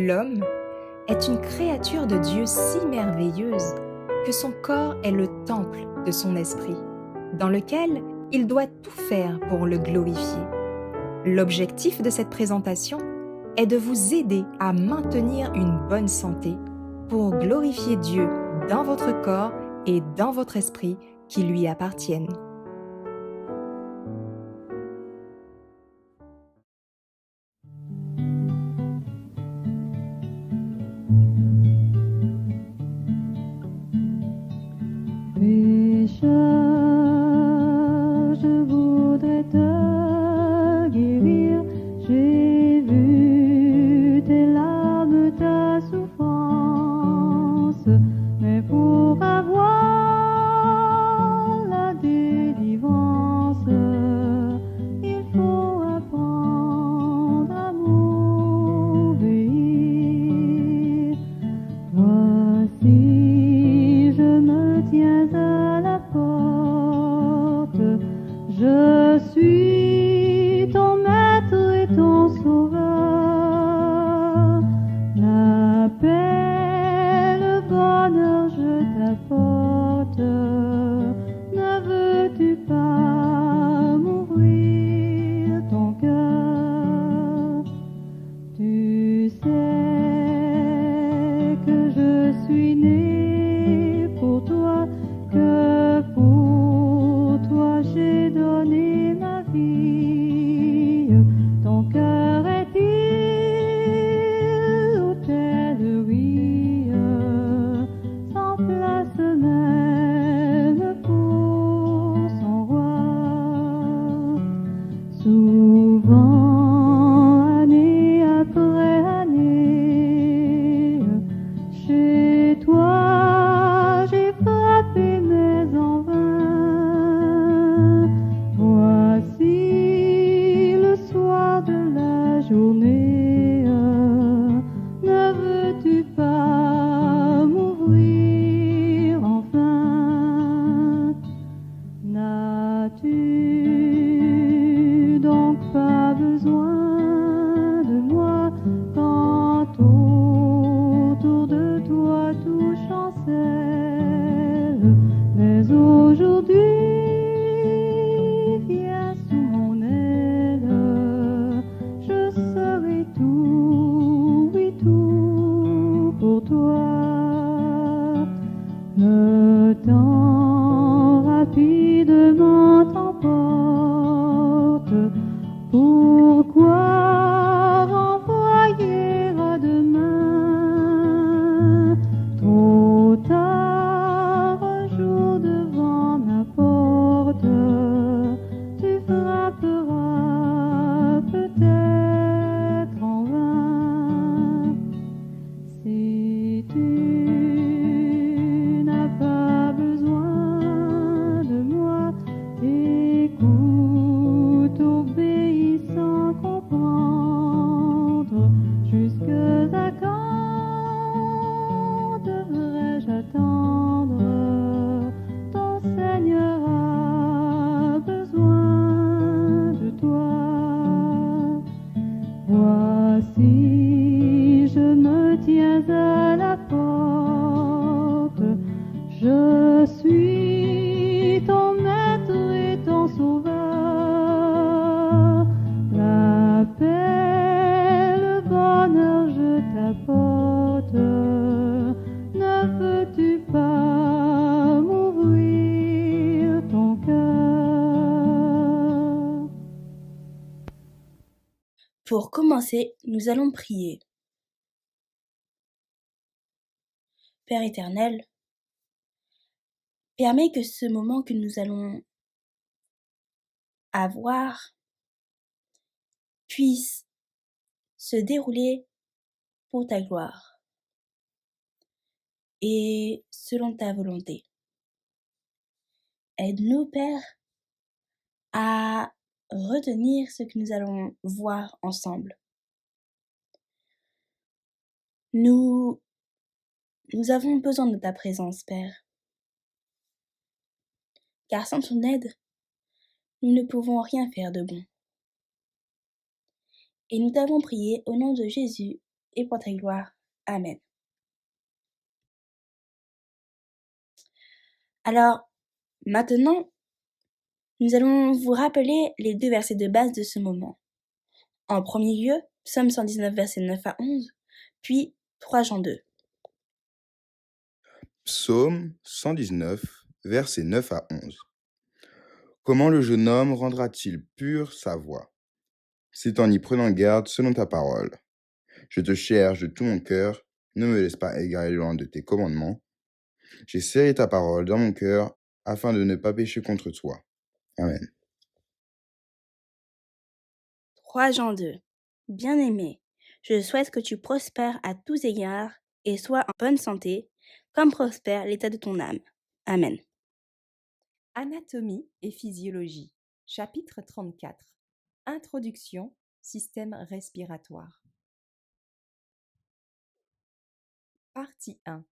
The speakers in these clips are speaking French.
L'homme est une créature de Dieu si merveilleuse que son corps est le temple de son esprit, dans lequel il doit tout faire pour le glorifier. L'objectif de cette présentation est de vous aider à maintenir une bonne santé pour glorifier Dieu dans votre corps et dans votre esprit qui lui appartiennent. Pécheur, je voudrais te guérir. J'ai vu tes larmes, ta souffrance, mais pour avoir la délivrance, il faut apprendre à m'obéir. Voici, je me tiens à la porte, je suis ton maître et ton sauveur. La paix, le bonheur, je t'apporte. Ne veux-tu pas m'ouvrir ton cœur? Tu sais que je suis né pour toi, que pour toi j'ai donné ma vie. Ton cœur est-il autel? Oui, sans place même pour son roi. Souvent, année après année, chez toi j'ai frappé mais en vain. Voici le soir de la journée, ne veux-tu pas m'ouvrir enfin? N'as-tu donc pas besoin de moi quand autour de toi tout chancelle? Mais aujourd'hui, viens sous mon aile, je serai tout, oui tout pour toi. Le temps rapidement t'emporte. Pourquoi renvoyer à demain? Trop tard, un jour devant ma porte, tu frapperas peut-être en vain. Si tu n'as pas besoin de moi, écoute, obéis sans comprendre. Jusqu'à quand devrais-je attendre? Ton Seigneur a besoin de toi. Voici, je me tiens à la porte, je suis ton maître et ton sauveur. La paix, le bonheur, je t'apporte. Ne veux-tu pas m'ouvrir ton cœur? Pour commencer, nous allons prier. Père éternel, permets que ce moment que nous allons avoir puisse se dérouler pour ta gloire et selon ta volonté. Aide-nous, Père, à retenir ce que nous allons voir ensemble. Nous avons besoin de ta présence, Père, car sans ton aide, nous ne pouvons rien faire de bon. Et nous t'avons prié au nom de Jésus et pour ta gloire. Amen. Alors, maintenant, nous allons vous rappeler les 2 versets de base de ce moment. En premier lieu, Psaume 119, versets 9 à 11, puis 3 Jean 2. Psaume 119, versets 9 à 11. Comment le jeune homme rendra-t-il pure sa voie? C'est en y prenant garde selon ta parole. Je te cherche de tout mon cœur, ne me laisse pas égarer loin de tes commandements. J'ai serré ta parole dans mon cœur, afin de ne pas pécher contre toi. Amen. 3 Jean 2. Bien-aimé, je souhaite que tu prospères à tous égards et sois en bonne santé, comme prospère l'état de ton âme. Amen. Anatomie et physiologie, chapitre 34. Introduction, système respiratoire. Partie 1.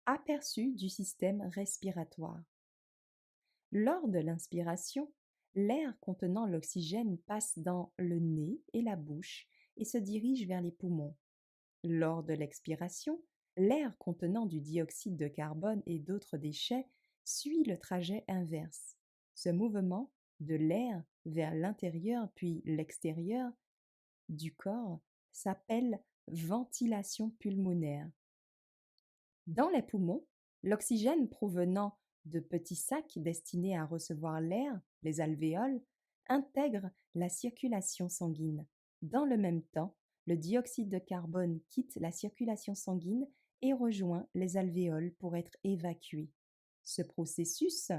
Aperçu du système respiratoire. Lors de l'inspiration, l'air contenant l'oxygène passe dans le nez et la bouche et se dirige vers les poumons. Lors de l'expiration, l'air contenant du dioxyde de carbone et d'autres déchets suit le trajet inverse. Ce mouvement de l'air vers l'intérieur puis l'extérieur du corps s'appelle ventilation pulmonaire. Dans les poumons, l'oxygène provenant de petits sacs destinés à recevoir l'air, les alvéoles, intègre la circulation sanguine. Dans le même temps, le dioxyde de carbone quitte la circulation sanguine et rejoint les alvéoles pour être évacué. Ce processus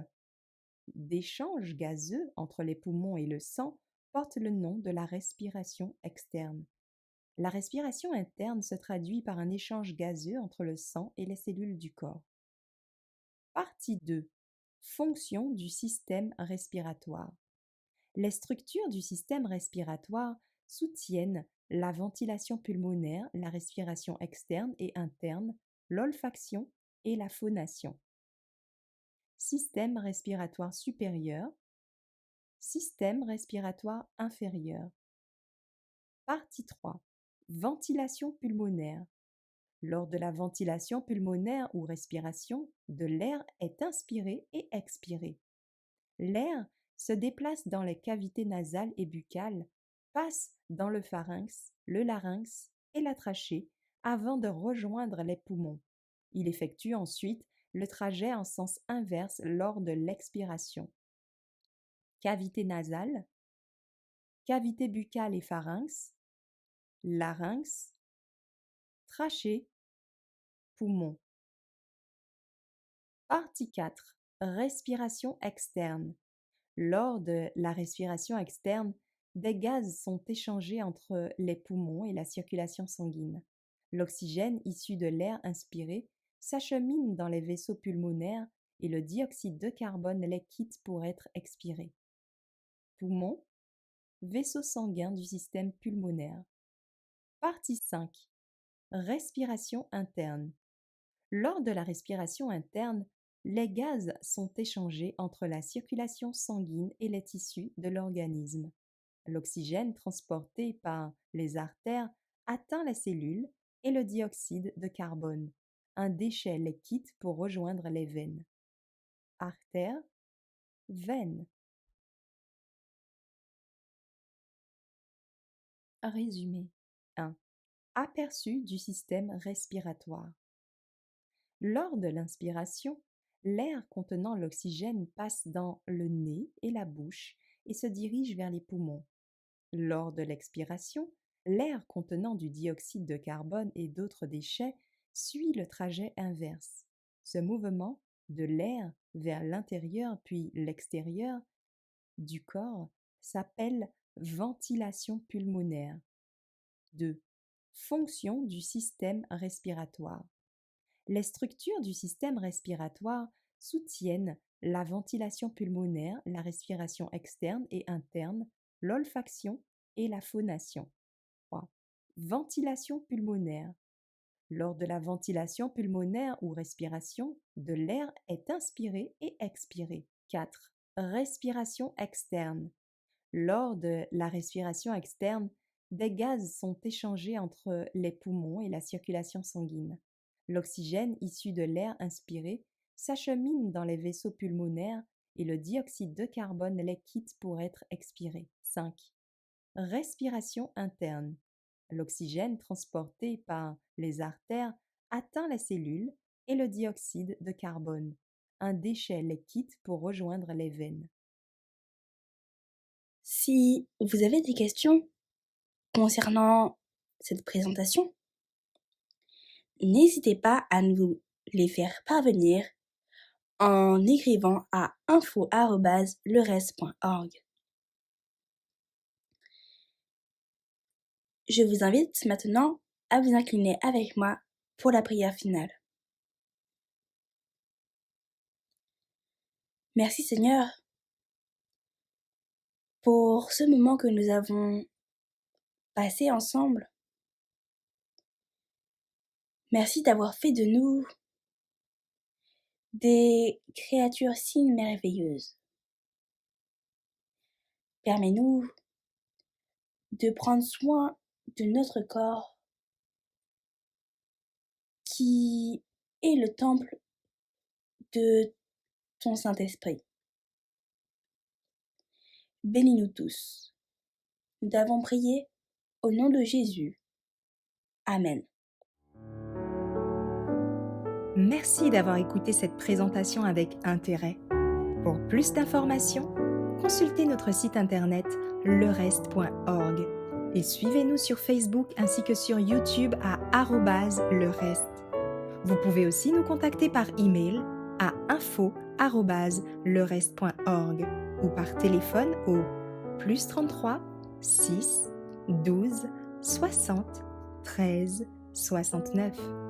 d'échange gazeux entre les poumons et le sang porte le nom de la respiration externe. La respiration interne se traduit par un échange gazeux entre le sang et les cellules du corps. Partie 2. Fonction du système respiratoire. Les structures du système respiratoire soutiennent la ventilation pulmonaire, la respiration externe et interne, l'olfaction et la phonation. Système respiratoire supérieur, système respiratoire inférieur. Partie 3. Ventilation pulmonaire. Lors de la ventilation pulmonaire ou respiration, de l'air est inspiré et expiré. L'air se déplace dans les cavités nasales et buccales, passe dans le pharynx, le larynx et la trachée avant de rejoindre les poumons. Il effectue ensuite le trajet en sens inverse lors de l'expiration. Cavité nasale, cavité buccale et pharynx, larynx, trachée, poumon. Partie 4. Respiration externe. Lors de la respiration externe, des gaz sont échangés entre les poumons et la circulation sanguine. L'oxygène issu de l'air inspiré s'achemine dans les vaisseaux pulmonaires et le dioxyde de carbone les quitte pour être expiré. Poumons, vaisseau sanguin du système pulmonaire. Partie 5. Respiration interne. Lors de la respiration interne, les gaz sont échangés entre la circulation sanguine et les tissus de l'organisme. L'oxygène transporté par les artères atteint les cellules et le dioxyde de carbone. Un déchet les quitte pour rejoindre les veines. Artères, veines. Résumé 1. Aperçu du système respiratoire. Lors de l'inspiration, l'air contenant l'oxygène passe dans le nez et la bouche et se dirige vers les poumons. Lors de l'expiration, l'air contenant du dioxyde de carbone et d'autres déchets suit le trajet inverse. Ce mouvement de l'air vers l'intérieur puis l'extérieur du corps s'appelle ventilation pulmonaire. 2. Fonction du système respiratoire. Les structures du système respiratoire soutiennent la ventilation pulmonaire, la respiration externe et interne, l'olfaction et la phonation. 3. Ventilation pulmonaire. Lors de la ventilation pulmonaire ou respiration, de l'air est inspiré et expiré. 4. Respiration externe. Lors de la respiration externe, des gaz sont échangés entre les poumons et la circulation sanguine. L'oxygène issu de l'air inspiré s'achemine dans les vaisseaux pulmonaires et le dioxyde de carbone les quitte pour être expiré. 5. Respiration interne. L'oxygène transporté par les artères atteint les cellules et le dioxyde de carbone. Un déchet les quitte pour rejoindre les veines. Si vous avez des questions concernant cette présentation, n'hésitez pas à nous les faire parvenir en écrivant à info@lerest.org. Je vous invite maintenant à vous incliner avec moi pour la prière finale. Merci Seigneur pour ce moment que nous avons passé ensemble. Merci d'avoir fait de nous des créatures si merveilleuses. Permets-nous de prendre soin de notre corps qui est le temple de ton Saint-Esprit. Bénis-nous tous. Nous t'avons prié au nom de Jésus. Amen. Merci d'avoir écouté cette présentation avec intérêt. Pour plus d'informations, consultez notre site internet lerest.org et suivez-nous sur Facebook ainsi que sur YouTube à @lerest. Vous pouvez aussi nous contacter par email à info@lerest.org ou par téléphone au +33 6 12 60 13 69.